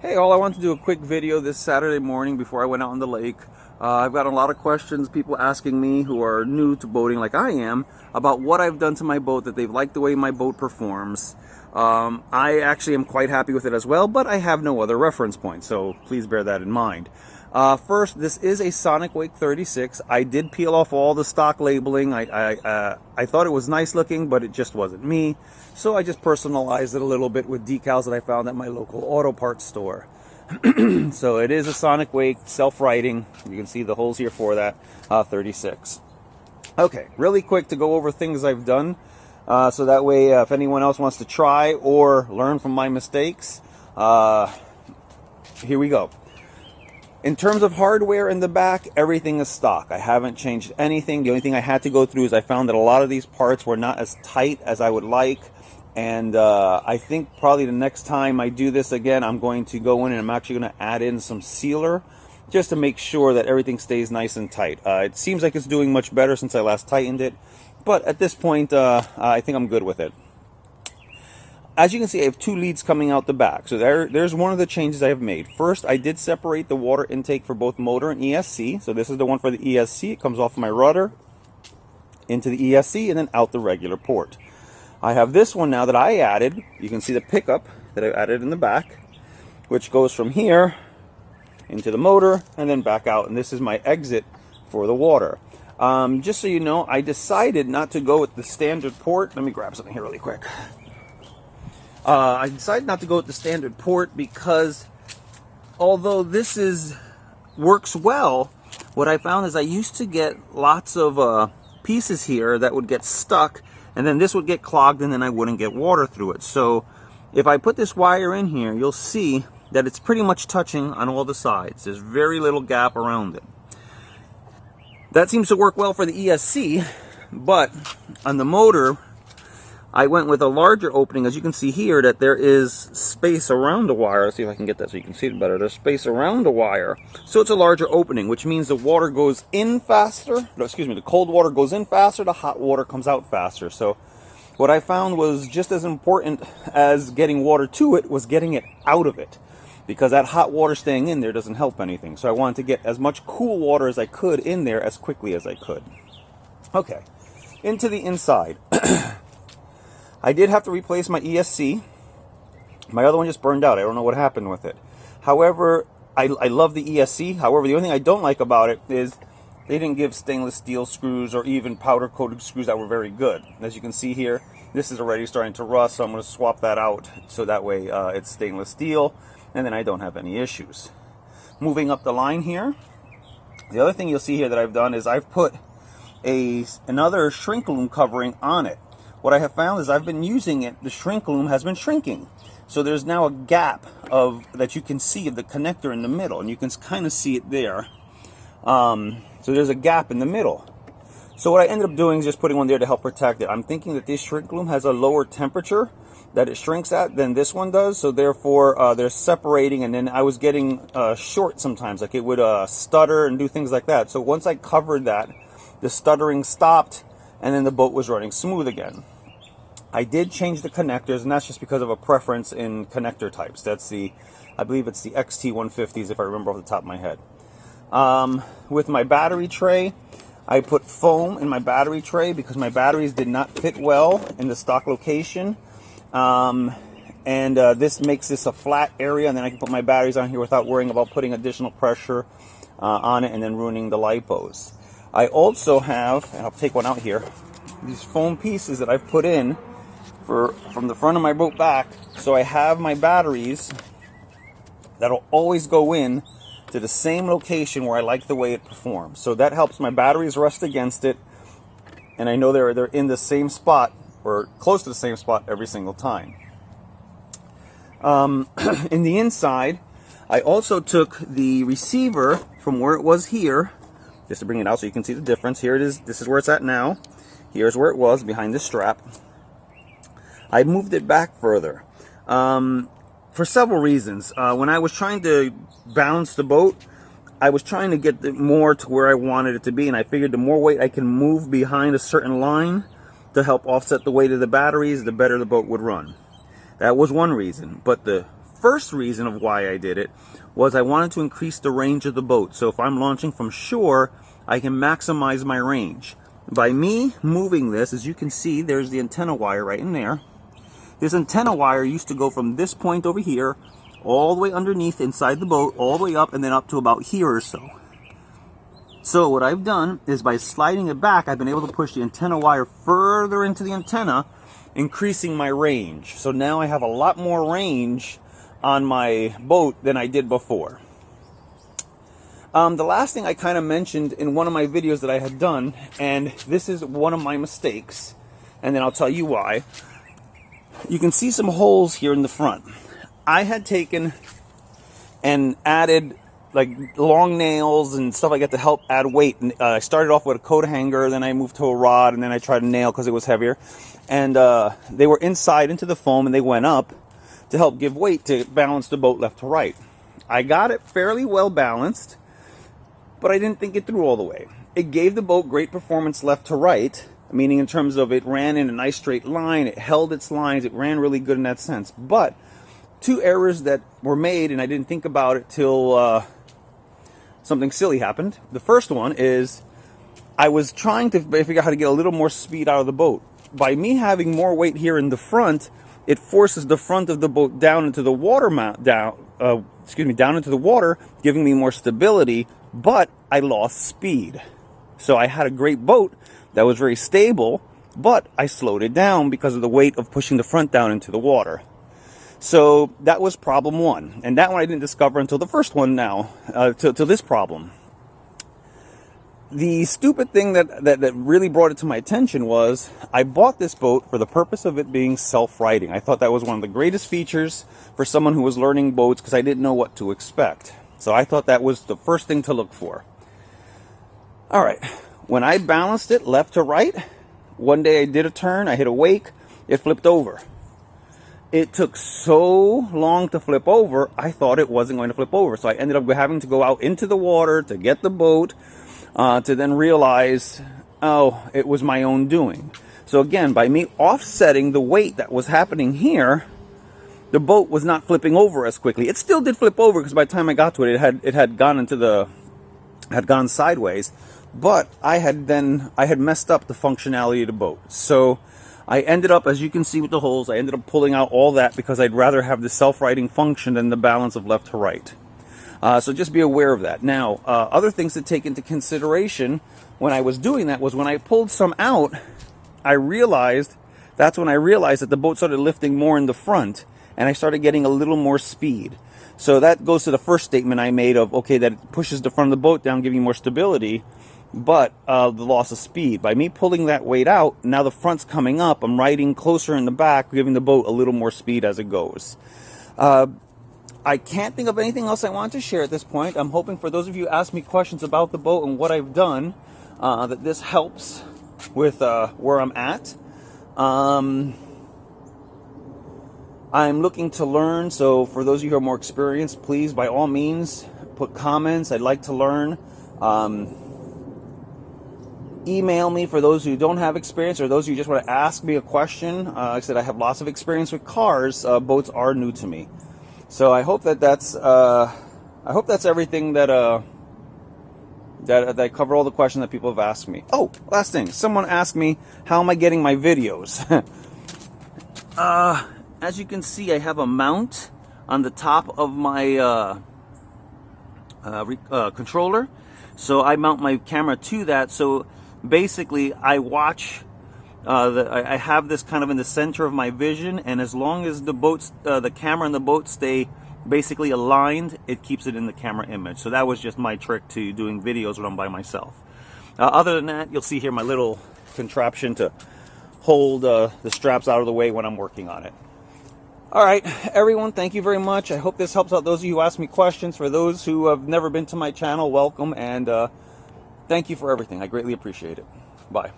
Hey all, I wanted to do a quick video this Saturday morning before I went out on the lake. I've got a lot of questions, people asking me who are new to boating like I am, about what I've done to my boat, that they've liked the way my boat performs. I actually am quite happy with it as well, but I have no other reference point, so please bear that in mind. First, this is a Sonicwake 36. I did peel off all the stock labeling. I thought it was nice looking, but it just wasn't me. So I just personalized it a little bit with decals that I found at my local auto parts store. So it is a Sonicwake, self-righting. You can see the holes here for that, 36. Okay, really quick to go over things I've done. So that way, if anyone else wants to try or learn from my mistakes, here we go. In terms of hardware in the back, everything is stock. I haven't changed anything. The only thing I had to go through is I found that a lot of these parts were not as tight as I would like. And I think probably the next time I do this again, I'm going to go in and I'm actually going to add in some sealer just to make sure that everything stays nice and tight. It seems like it's doing much better since I last tightened it. But at this point, I think I'm good with it. As you can see, I have two leads coming out the back. So there's one of the changes I have made. First, I did separate the water intake for both motor and ESC. So this is the one for the ESC. It comes off my rudder into the ESC and then out the regular port. I have this one now that I added. You can see the pickup that I added in the back, which goes from here into the motor and then back out. And this is my exit for the water. Just so you know, I decided not to go with the standard port. Let me grab something here really quick. I decided not to go with the standard port because although this works well, what I found is I used to get lots of pieces here that would get stuck, and then this would get clogged and then I wouldn't get water through it. So if I put this wire in here, you'll see that it's pretty much touching on all the sides. There's very little gap around it. That seems to work well for the ESC, but on the motor, I went with a larger opening. As you can see here, that there is space around the wire. Let's see if I can get that so you can see it better. There's space around the wire. So it's a larger opening, which means the water goes in faster. No, excuse me, the cold water goes in faster, the hot water comes out faster. So what I found was just as important as getting water to it was getting it out of it, because that hot water staying in there doesn't help anything. So I wanted to get as much cool water as I could in there as quickly as I could. Okay, into the inside. I did have to replace my ESC. My other one just burned out. I don't know what happened with it. However, I love the ESC. However, the only thing I don't like about it is they didn't give stainless steel screws or even powder coated screws that were very good. As you can see here, this is already starting to rust, so I'm going to swap that out so that way it's stainless steel and then I don't have any issues. Moving up the line here, the other thing you'll see here that I've done is I've put another shrink loom covering on it. What I have found is I've been using it, the shrink loom has been shrinking. So there's now a gap that you can see of the connector in the middle, and you can kind of see it there. So there's a gap in the middle. So what I ended up doing is just putting one there to help protect it. I'm thinking that this shrink loom has a lower temperature that it shrinks at than this one does. So therefore they're separating, and then I was getting short sometimes, like it would stutter and do things like that. So once I covered that, the stuttering stopped, and then the boat was running smooth again. I did change the connectors, and that's just because of a preference in connector types. That's I believe it's the XT150s, if I remember off the top of my head. With my battery tray, I put foam in my battery tray because my batteries did not fit well in the stock location. This makes this a flat area, and then I can put my batteries on here without worrying about putting additional pressure on it and then ruining the lipos. I also have, and I'll take one out here, these foam pieces that I've put in from the front of my boat back. So I have my batteries that'll always go in to the same location where I like the way it performs. So that helps my batteries rest against it, and I know they're in the same spot or close to the same spot every single time. In the inside, I also took the receiver from where it was here, just to bring it out so you can see the difference. Here it is. This is where it's at now. Here's where it was, behind this strap. I moved it back further for several reasons. When I was trying to balance the boat, I was trying to get it more to where I wanted it to be, and I figured the more weight I can move behind a certain line to help offset the weight of the batteries, the better the boat would run. That was one reason. But the first reason of why I did it was I wanted to increase the range of the boat. So if I'm launching from shore, I can maximize my range. By me moving this, as you can see, there's the antenna wire right in there. This antenna wire used to go from this point over here, all the way underneath inside the boat, all the way up, and then up to about here or so. So what I've done is by sliding it back, I've been able to push the antenna wire further into the antenna, increasing my range. So now I have a lot more range on my boat than I did before. The last thing I kind of mentioned in one of my videos that I had done, and this is one of my mistakes, and then I'll tell you why. You can see some holes here in the front. I had taken and added like long nails and stuff like that to help add weight. And, I started off with a coat hanger, then I moved to a rod, and then I tried a nail because it was heavier. And they were inside into the foam, and they went up to help give weight to balance the boat left to right. I got it fairly well balanced, but I didn't think it through all the way. It gave the boat great performance left to right, meaning in terms of it ran in a nice straight line, it held its lines, it ran really good in that sense. But two errors that were made, and I didn't think about it till something silly happened. The first one is I was trying to figure out how to get a little more speed out of the boat. By me having more weight here in the front, it forces the front of the boat down into the water down into the water, giving me more stability, but I lost speed. So I had a great boat that was very stable, but I slowed it down because of the weight of pushing the front down into the water. So that was problem one. And that one I didn't discover until the first one now, to this problem. The stupid thing that really brought it to my attention was I bought this boat for the purpose of it being self-righting. I thought that was one of the greatest features for someone who was learning boats because I didn't know what to expect. So I thought that was the first thing to look for. All right, when I balanced it left to right, one day I did a turn, I hit a wake, it flipped over. It took so long to flip over, I thought it wasn't going to flip over. So I ended up having to go out into the water to get the boat, to then realize, oh, it was my own doing. So again, by me offsetting the weight that was happening here, the boat was not flipping over as quickly. It still did flip over because by the time I got to it, it had gone sideways. But I had messed up the functionality of the boat. So I ended up, as you can see with the holes, I ended up pulling out all that because I'd rather have the self-righting function than the balance of left to right. So just be aware of that. Now, other things to take into consideration when I was doing that was when I pulled some out, that's when I realized that the boat started lifting more in the front and I started getting a little more speed. So that goes to the first statement I made of, okay, that it pushes the front of the boat down, giving more stability, but the loss of speed. By me pulling that weight out, now the front's coming up, I'm riding closer in the back, giving the boat a little more speed as it goes. I can't think of anything else I want to share at this point. I'm hoping for those of you who ask me questions about the boat and what I've done, that this helps with where I'm at. I'm looking to learn, so for those of you who are more experienced, please, by all means, put comments. I'd like to learn. Email me for those who don't have experience or those who just want to ask me a question. Like I said, I have lots of experience with cars. Boats are new to me. So I hope that's everything that I cover all the questions that people have asked me. Oh, last thing. Someone asked me, how am I getting my videos? As you can see, I have a mount on the top of my controller. So I mount my camera to that. So basically, I watch. I have this kind of in the center of my vision, and as long as the camera and the boat stay basically aligned, it keeps it in the camera image. So that was just my trick to doing videos when I'm by myself. Other than that, you'll see here my little contraption to hold the straps out of the way when I'm working on it. All right, everyone, thank you very much. I hope this helps out those of you who ask me questions. For those who have never been to my channel, welcome, and thank you for everything. I greatly appreciate it. Bye.